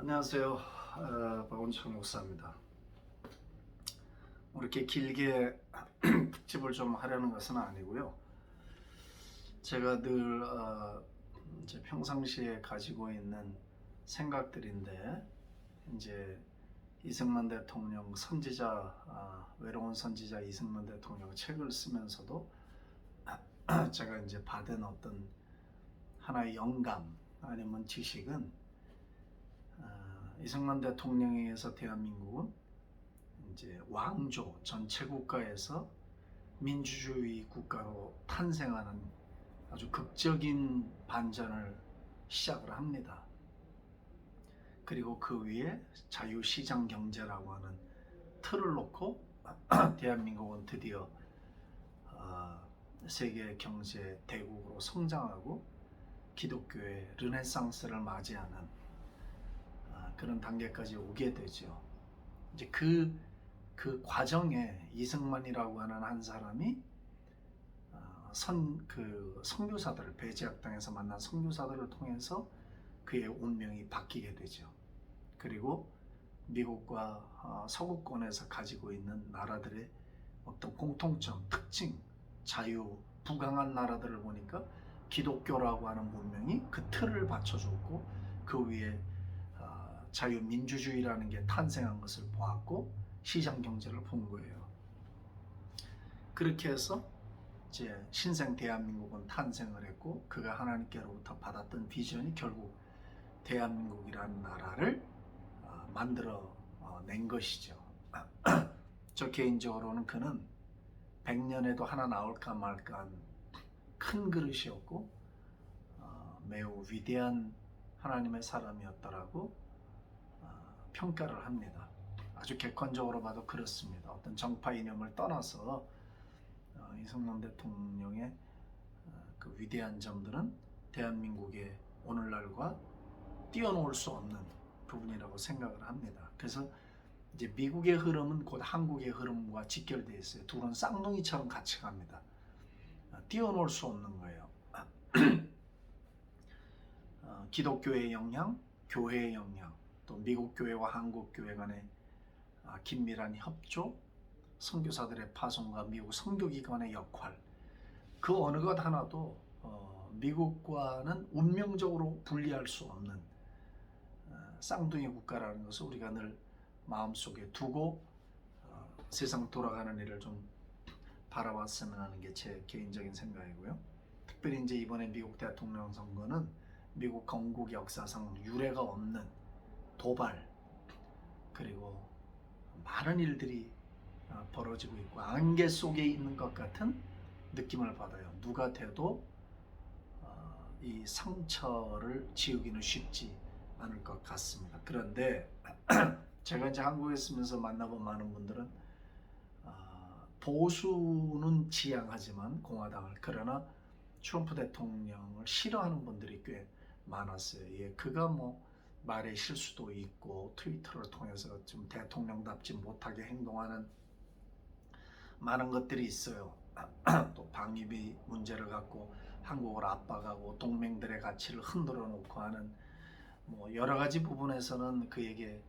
안녕하세요. 박원철 목사입니다. 이렇게 길게 특집을 좀 하려는 것은 아니고요. 제가 늘 이제 평상시에 가지고 있는 생각들인데, 이제 이승만 대통령 외로운 선지자 이승만 대통령 책을 쓰면서도 제가 이제 받은 어떤 하나의 영감 아니면 지식은, 이승만 대통령에 의해서 대한민국은 이제 왕조 전체 국가에서 민주주의 국가로 탄생하는 아주 극적인 반전을 시작을 합니다. 그리고 그 위에 자유시장 경제라고 하는 틀을 놓고 대한민국은 드디어 세계 경제 대국으로 성장하고 기독교의 르네상스를 맞이하는 그런 단계까지 오게 되죠. 이제 그 과정에 이승만이라고 하는 한 사람이 선교사들을, 배제학당에서 만난 선교사들을 통해서 그의 운명이 바뀌게 되죠. 그리고 미국과 서구권에서 가지고 있는 나라들의 어떤 공통점, 특징, 자유, 부강한 나라들을 보니까 기독교라고 하는 문명이 그 틀을 받쳐줬고, 그 위에 자유민주주의라는 게 탄생한 것을 보았고 시장경제를 본 거예요. 그렇게 해서 이제 신생 대한민국은 탄생을 했고, 그가 하나님께로부터 받았던 비전이 결국 대한민국이라는 나라를 만들어 낸 것이죠. 저 개인적으로는 그는 100년에도 하나 나올까 말까한 큰 그릇이었고 매우 위대한 하나님의 사람이었더라고 평가를 합니다. 아주 객관적으로 봐도 그렇습니다. 어떤 정파 이념을 떠나서 이승만 대통령의 그 위대한 점들은 대한민국의 오늘날과 뛰어놀 수 없는 부분이라고 생각을 합니다. 그래서 이제 미국의 흐름은 곧 한국의 흐름과 직결되어 있어요. 둘은 쌍둥이처럼 같이 갑니다. 뛰어놀 수 없는 거예요. 기독교의 영향, 교회의 영향, 또 미국 교회와 한국 교회 간의 긴밀한 협조, 선교사들의 파송과 미국 선교기관의 역할, 그 어느 것 하나도 미국과는 운명적으로 분리할 수 없는 쌍둥이 국가라는 것을 우리가 늘 마음속에 두고 세상 돌아가는 일을 좀 바라봤으면 하는 게 제 개인적인 생각이고요. 특별히 이제 이번에 미국 대통령 선거는 미국 건국 역사상 유례가 없는 도발, 그리고 많은 일들이 벌어지고 있고 안개 속에 있는 것 같은 느낌을 받아요. 누가 돼도 이 상처를 지우기는 쉽지 않을 것 같습니다. 그런데 제가 이제 한국에 있으면서 만나본 많은 분들은 보수는 지향하지만 공화당을, 그러나 트럼프 대통령을 싫어하는 분들이 꽤 많았어요. 예, 그가 뭐 말의 실수도 있고 트위터를 통해서 좀 대통령답지 못하게 행동하는 많은 것들이 있어요. 또 방위비 문제를 갖고 한국을 압박하고 동맹들의 가치를 흔들어 놓고 하는 뭐 여러 가지 부분에서는 그에게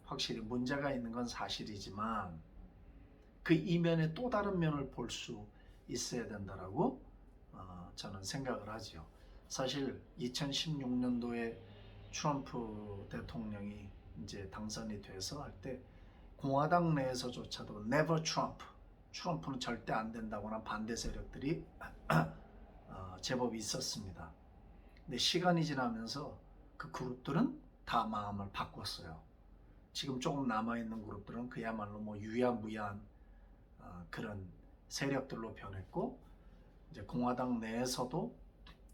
확실히 문제가 있는 건 사실이지만, 그 이면에 또 다른 면을 볼 수 있어야 된다라고 저는 생각을 하죠. 사실 2016년도에 트럼프 대통령이 이제 당선이 돼서 할 때 공화당 내에서조차도 never Trump, 트럼프는 절대 안 된다거나 반대 세력들이 제법 있었습니다. 근데 시간이 지나면서 그 그룹들은 다 마음을 바꿨어요. 지금 조금 남아있는 그룹들은 그야말로 뭐 유야무야한 그런 세력들로 변했고, 이제 공화당 내에서도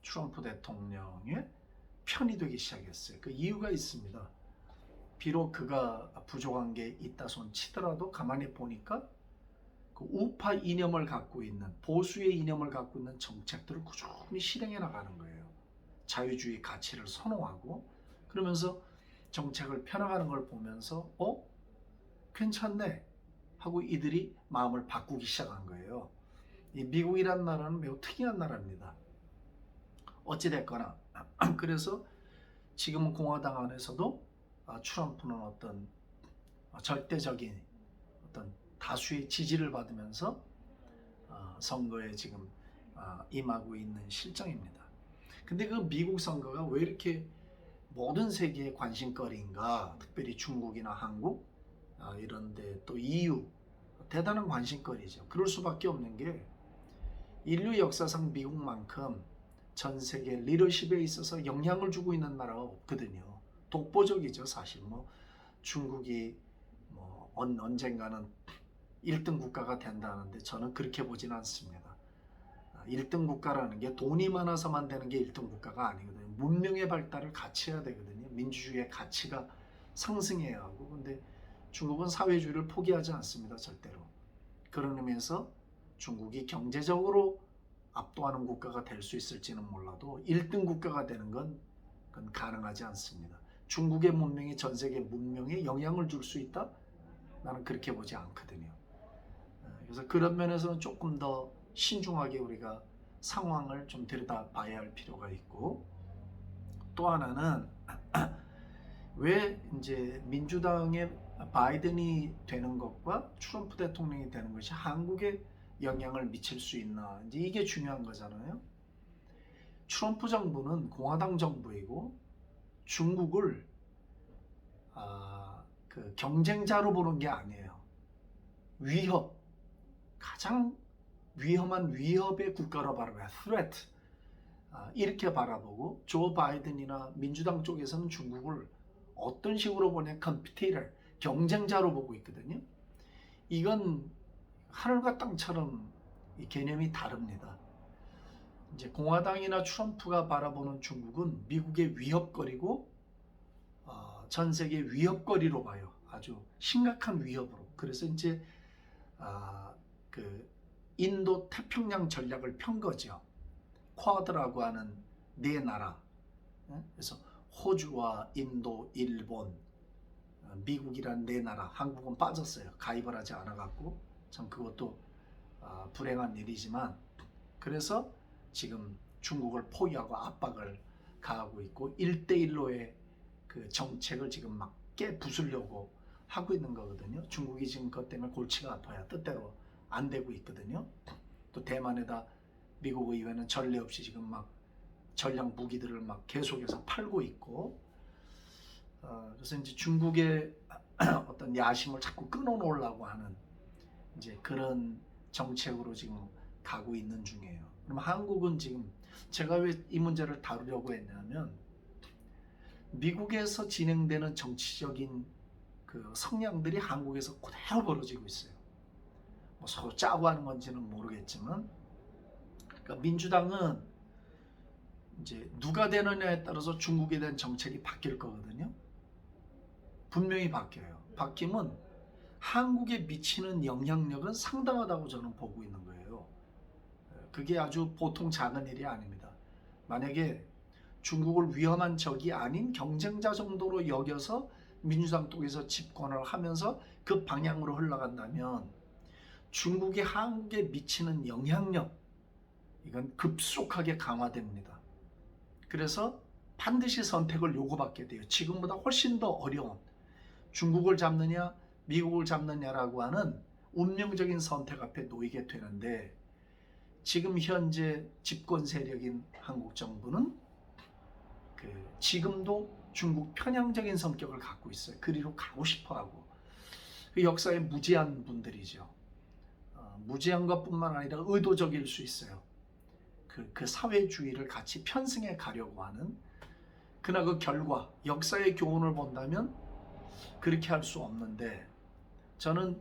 트럼프 대통령의 편이 되기 시작했어요. 그 이유가 있습니다. 비록 그가 부족한 게 있다 손 치더라도 가만히 보니까 그 우파 이념을 갖고 있는, 보수의 이념을 갖고 있는 정책들을 꾸준히 실행해 나가는 거예요. 자유주의 가치를 선호하고, 그러면서 정책을 펴나가는 걸 보면서 괜찮네 하고 이들이 마음을 바꾸기 시작한 거예요. 이 미국이란 나라는 매우 특이한 나라입니다. 어찌됐거나 그래서 지금은 공화당 안에서도 트럼프는 어떤 절대적인 어떤 다수의 지지를 받으면서 선거에 지금 임하고 있는 실정입니다. 근데 그 미국 선거가 왜 이렇게 모든 세계의 관심거리인가? 특별히 중국이나 한국 이런데 또 EU 대단한 관심거리죠. 그럴 수밖에 없는 게 인류 역사상 미국만큼 전 세계 리더십에 있어서 영향을 주고 있는 나라가 없거든요. 독보적이죠, 사실. 뭐 중국이 뭐 언젠가는 1등 국가가 된다는데 저는 그렇게 보진 않습니다. 1등 국가라는 게 돈이 많아서만 되는 게 1등 국가가 아니거든요. 문명의 발달을 같이 해야 되거든요. 민주주의의 가치가 상승해야 하고. 근데 중국은 사회주의를 포기하지 않습니다, 절대로. 그런 의미에서 중국이 경제적으로 압도하는 국가가 될 수 있을지는 몰라도 1등 국가가 되는 건 그건 가능하지 않습니다. 중국의 문명이 전 세계 문명에 영향을 줄 수 있다? 나는 그렇게 보지 않거든요. 그래서 그런 면에서는 조금 더 신중하게 우리가 상황을 좀 들여다봐야 할 필요가 있고, 또 하나는 왜 이제 민주당의 바이든이 되는 것과 트럼프 대통령이 되는 것이 한국에 영향을 미칠 수 있나, 이제 이게 중요한 거잖아요. 트럼프 정부는 공화당 정부이고 중국을 그 경쟁자로 보는 게 아니에요. 위협, 가장 위험한 위협의 국가로 바라봐요. threat. 이렇게 바라보고 조 바이든이나 민주당 쪽에서는 중국을 어떤 식으로 보냐, competitor, 경쟁자로 보고 있거든요. 이건 하늘과 땅처럼 이 개념이 다릅니다. 이제 공화당이나 트럼프가 바라보는 중국은 미국의 위협거리고 전 세계 위협거리로 봐요. 아주 심각한 위협으로. 그래서 이제 그 인도 태평양 전략을 편 거죠. 쿼드라고 하는 네 나라. 그래서 호주와 인도, 일본, 미국이란 네 나라. 한국은 빠졌어요. 가입을 하지 않아갖고 참 그것도 불행한 일이지만, 그래서 지금 중국을 포위하고 압박을 가하고 있고 1대1로의 그 정책을 지금 막 깨부수려고 하고 있는 거거든요. 중국이 지금 그것 때문에 골치가 아파요. 뜻대로 안 되고 있거든요. 또 대만에다 미국 의회는 전례 없이 지금 막 전략 무기들을 막 계속해서 팔고 있고, 그래서 이제 중국의 어떤 야심을 자꾸 끊어놓으려고 하는 이제 그런 정책으로 지금 가고 있는 중이에요. 그럼 한국은 지금 제가 왜 이 문제를 다루려고 했냐면, 미국에서 진행되는 정치적인 그 성향들이 한국에서 그대로 벌어지고 있어요. 뭐 서로 짜고 하는 건지는 모르겠지만, 그러니까 민주당은 이제 누가 되느냐에 따라서 중국에 대한 정책이 바뀔 거거든요. 분명히 바뀌어요. 바뀌면 한국에 미치는 영향력은 상당하다고 저는 보고 있는 거예요. 그게 아주 보통 작은 일이 아닙니다. 만약에 중국을 위험한 적이 아닌 경쟁자 정도로 여겨서 민주당 쪽에서 집권을 하면서 그 방향으로 흘러간다면 중국이 한국에 미치는 영향력, 이건 급속하게 강화됩니다. 그래서 반드시 선택을 요구받게 돼요. 지금보다 훨씬 더 어려운, 중국을 잡느냐 미국을 잡느냐라고 하는 운명적인 선택 앞에 놓이게 되는데, 지금 현재 집권 세력인 한국 정부는 지금도 중국 편향적인 성격을 갖고 있어요. 그리로 가고 싶어하고. 그 역사에 무지한 분들이죠. 무지한 것뿐만 아니라 의도적일 수 있어요. 그 사회주의를 같이 편승해 가려고 하는. 그러나 그 결과, 역사의 교훈을 본다면 그렇게 할 수 없는데, 저는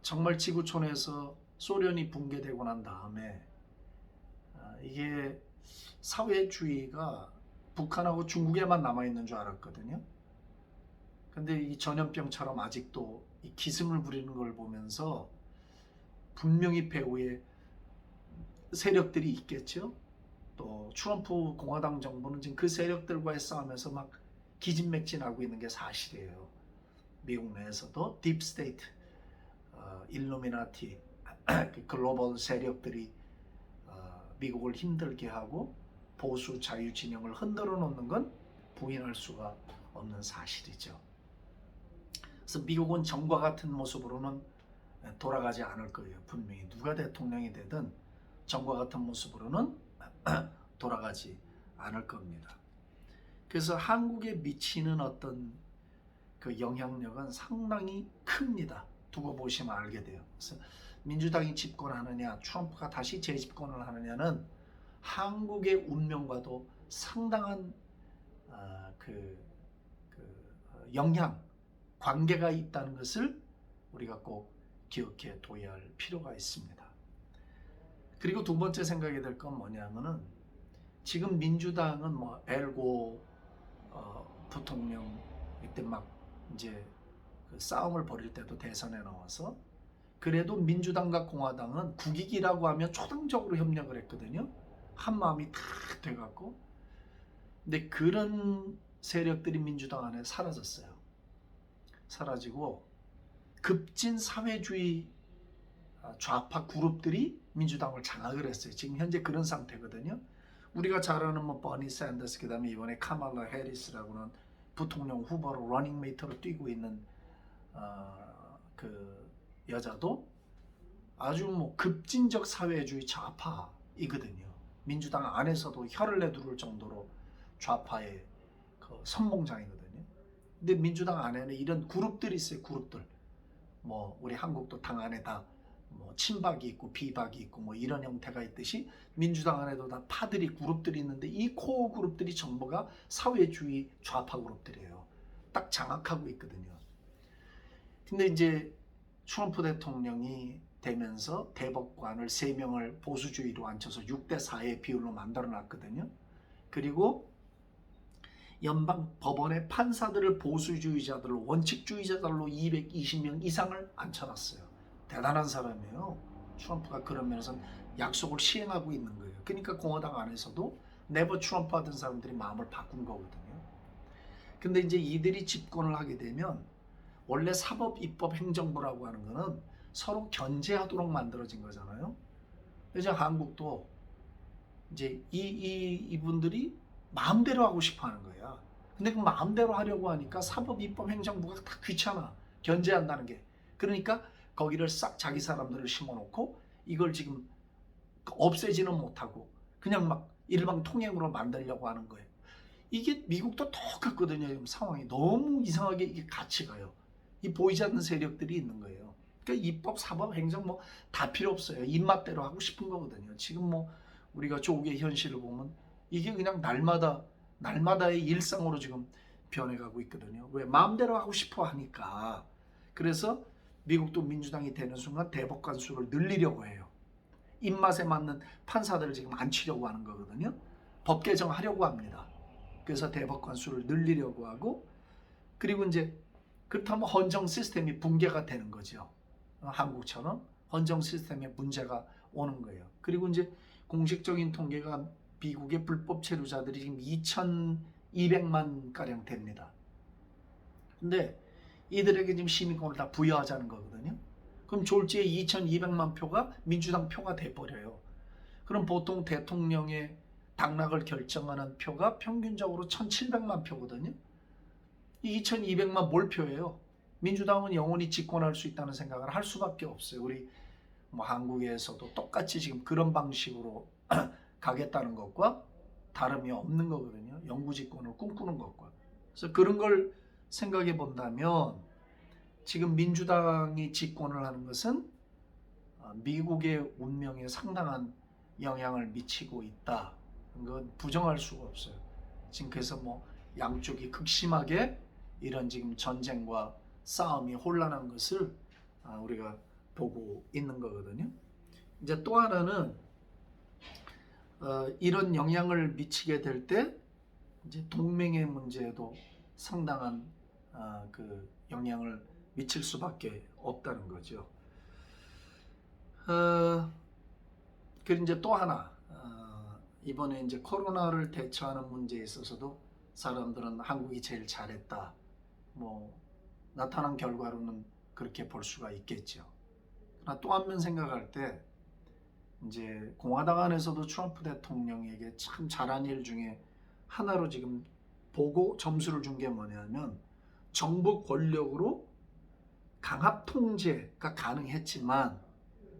정말 지구촌에서 소련이 붕괴되고 난 다음에 이게 사회주의가 북한하고 중국에만 남아있는 줄 알았거든요. 근데 이 전염병처럼 아직도 이 기승을 부리는 걸 보면서 분명히 배후에 세력들이 있겠죠. 또 트럼프 공화당 정부는 지금 그 세력들과의 싸움에서 막 기진맥진하고 있는 게 사실이에요. 미국 내에서도 딥스테이트, 일루미나티, 글로벌 세력들이 미국을 힘들게 하고 보수 자유 진영을 흔들어 놓는 건 부인할 수가 없는 사실이죠. 그래서 미국은 전과 같은 모습으로는 돌아가지 않을 거예요. 분명히 누가 대통령이 되든 전과 같은 모습으로는 돌아가지 않을 겁니다. 그래서 한국에 미치는 어떤 그 영향력은 상당히 큽니다. 두고 보시면 알게 돼요. 그래서 민주당이 집권하느냐, 트럼프가 다시 재집권을 하느냐는 한국의 운명과도 상당한 영향, 관계가 있다는 것을 우리가 꼭 기억해 둬야 할 필요가 있습니다. 그리고 두 번째 생각이 될 건 뭐냐면은 지금 민주당은 뭐 엘고 부통령 이때 막 이제 그 싸움을 벌일 때도 대선에 나와서 그래도 민주당과 공화당은 국익이라고 하면 초당적으로 협력을 했거든요. 한 마음이 다 돼갖고. 근데 그런 세력들이 민주당 안에 사라졌어요. 사라지고 급진 사회주의 좌파 그룹들이 민주당을 장악을 했어요. 지금 현재 그런 상태거든요. 우리가 잘 아는 뭐 버니 샌더스, 그다음에 이번에 카말라 해리스라고는 부통령 후보로 러닝메이트로 뛰고 있는 그 여자도 아주 뭐 급진적 사회주의 좌파이거든요. 민주당 안에서도 혀를 내두를 정도로 좌파의 그 선봉장이거든요. 근데 민주당 안에는 이런 그룹들이 있어요. 그룹들. 뭐 우리 한국도 당 안에 다 뭐 친박이 있고 비박이 있고 뭐 이런 형태가 있듯이 민주당 안에도 다 파들이 그룹들이 있는데 이 코어 그룹들이 전부가 사회주의 좌파 그룹들이에요. 딱 장악하고 있거든요. 근데 이제 트럼프 대통령이 되면서 대법관을 3명을 보수주의로 앉혀서 6대4의 비율로 만들어 놨거든요. 그리고 연방 법원의 판사들을 보수주의자들로 원칙주의자들로 220명 이상을 앉혀놨어요. 대단한 사람이에요. 트럼프가 그런 면에서 약속을 시행하고 있는 거예요. 그러니까 공화당 안에서도 네버 트럼프 하던 사람들이 마음을 바꾼 거거든요. 근데 이제 이들이 집권을 하게 되면 원래 사법, 입법, 행정부라고 하는 거는 서로 견제하도록 만들어진 거잖아요. 이제 한국도 이제 이분들이 마음대로 하고 싶어 하는 거야. 근데 그 마음대로 하려고 하니까 사법, 입법, 행정부가 다 귀찮아. 견제한다는 게. 그러니까 거기를 싹 자기 사람들을 심어놓고 이걸 지금 없애지는 못하고 그냥 막 일방통행으로 만들려고 하는 거예요. 이게 미국도 똑같거든요. 지금 상황이 너무 이상하게 이게 같이 가요. 이 보이지 않는 세력들이 있는 거예요. 그러니까 입법, 사법, 행정 뭐 다 필요 없어요. 입맛대로 하고 싶은 거거든요. 지금 뭐 우리가 조국의 현실을 보면 이게 그냥 날마다의 일상으로 지금 변해가고 있거든요. 왜? 마음대로 하고 싶어 하니까. 그래서 미국도 민주당이 되는 순간 대법관 수를 늘리려고 해요. 입맛에 맞는 판사들을 지금 앉히려고 하는 거거든요. 법 개정하려고 합니다. 그래서 대법관 수를 늘리려고 하고, 그리고 이제 그렇다면 헌정 시스템이 붕괴가 되는 거죠. 한국처럼 헌정 시스템에 문제가 오는 거예요. 그리고 이제 공식적인 통계가 미국의 불법 체류자들이 지금 2,200만 가량 됩니다. 근데 이들에게 지금 시민권을 다 부여하자는 거거든요. 그럼 졸지에 2,200만 표가 민주당 표가 돼버려요. 그럼 보통 대통령의 당락을 결정하는 표가 평균적으로 1,700만 표거든요. 이 2,200만 몰표예요. 민주당은 영원히 집권할 수 있다는 생각을 할 수밖에 없어요. 우리 뭐 한국에서도 똑같이 지금 그런 방식으로 가겠다는 것과 다름이 없는 거거든요. 영구 집권을 꿈꾸는 것과. 그래서 그런 걸 생각해 본다면 지금 민주당이 집권을 하는 것은 미국의 운명에 상당한 영향을 미치고 있다. 그건 부정할 수가 없어요. 지금 그래서 뭐 양쪽이 극심하게 이런 지금 전쟁과 싸움이 혼란한 것을 우리가 보고 있는 거거든요. 이제 또 하나는 이런 영향을 미치게 될 때 이제 동맹의 문제에도 상당한 그 영향을 미칠 수밖에 없다는 거죠. 그리고 이제 또 하나 이번에 이제 코로나를 대처하는 문제에 있어서도 사람들은 한국이 제일 잘했다. 뭐 나타난 결과로는 그렇게 볼 수가 있겠죠. 그러나 또 한 번 생각할 때 이제 공화당 안에서도 트럼프 대통령에게 참 잘한 일 중에 하나로 지금 보고 점수를 준 게 뭐냐면 정부 권력으로 강압 통제가 가능했지만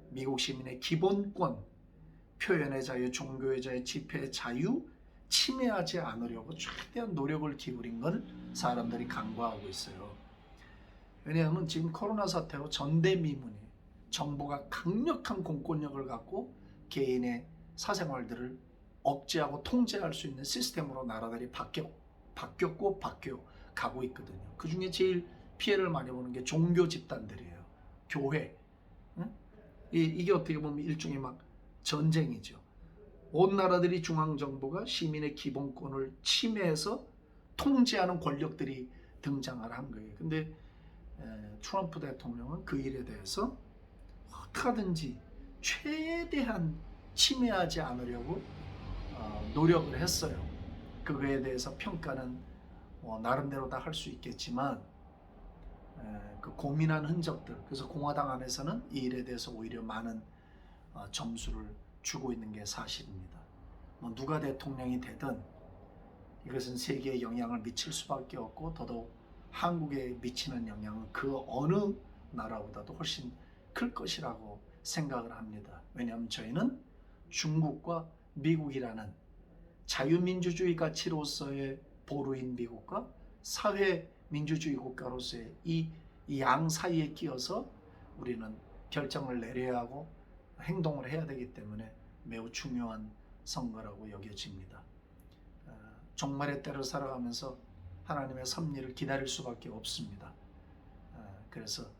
미국 시민의 기본권, 표현의 자유, 종교의 자유, 집회의 자유 침해하지 않으려고 최대한 노력을 기울인 걸 사람들이 간과하고 있어요. 왜냐하면 지금 코로나 사태로 전대미문이 정부가 강력한 공권력을 갖고 개인의 사생활들을 억제하고 통제할 수 있는 시스템으로 나라들이 바뀌었고 바뀌어가고 있거든요. 그 중에 제일 피해를 많이 보는 게 종교 집단들이에요. 교회. 응? 이게 어떻게 보면 일종의 막 전쟁이죠. 온 나라들이 중앙정부가 시민의 기본권을 침해해서 통제하는 권력들이 등장을 한 거예요. 근데 트럼프 대통령은 그 일에 대해서 어떻게든지 최대한 침해하지 않으려고 노력을 했어요. 그거에 대해서 평가는 나름대로 다 할 수 있겠지만 그 고민한 흔적들, 그래서 공화당 안에서는 이 일에 대해서 오히려 많은 점수를 주고 있는 게 사실입니다. 뭐 누가 대통령이 되든 이것은 세계에 영향을 미칠 수밖에 없고 더더욱 한국에 미치는 영향은 그 어느 나라보다도 훨씬 클 것이라고 생각을 합니다. 왜냐하면 저희는 중국과 미국이라는 자유민주주의 가치로서의 보루인 미국과 사회민주주의 국가로서의 이 양 사이에 끼어서 우리는 결정을 내려야 하고 행동을 해야 되기 때문에 매우 중요한 선거라고 여겨집니다. 종말의 때를 살아가면서 하나님의 섭리를 기다릴 수밖에 없습니다. 그래서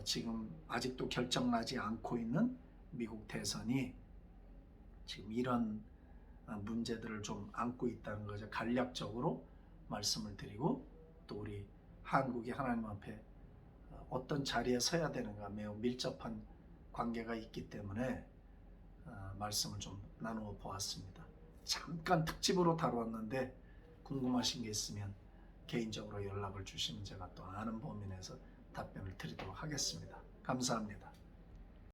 지금 아직도 결정나지 않고 있는 미국 대선이 지금 이런 문제들을 좀 안고 있다는 거죠. 간략적으로 말씀을 드리고 또 우리 한국이 하나님 앞에 어떤 자리에 서야 되는가 매우 밀접한 관계가 있기 때문에 말씀을 좀 나누어 보았습니다. 잠깐 특집으로 다루었는데 궁금하신 게 있으면 개인적으로 연락을 주시면 제가 또 아는 범위 내에서 답변을 드리도록 하겠습니다. 감사합니다.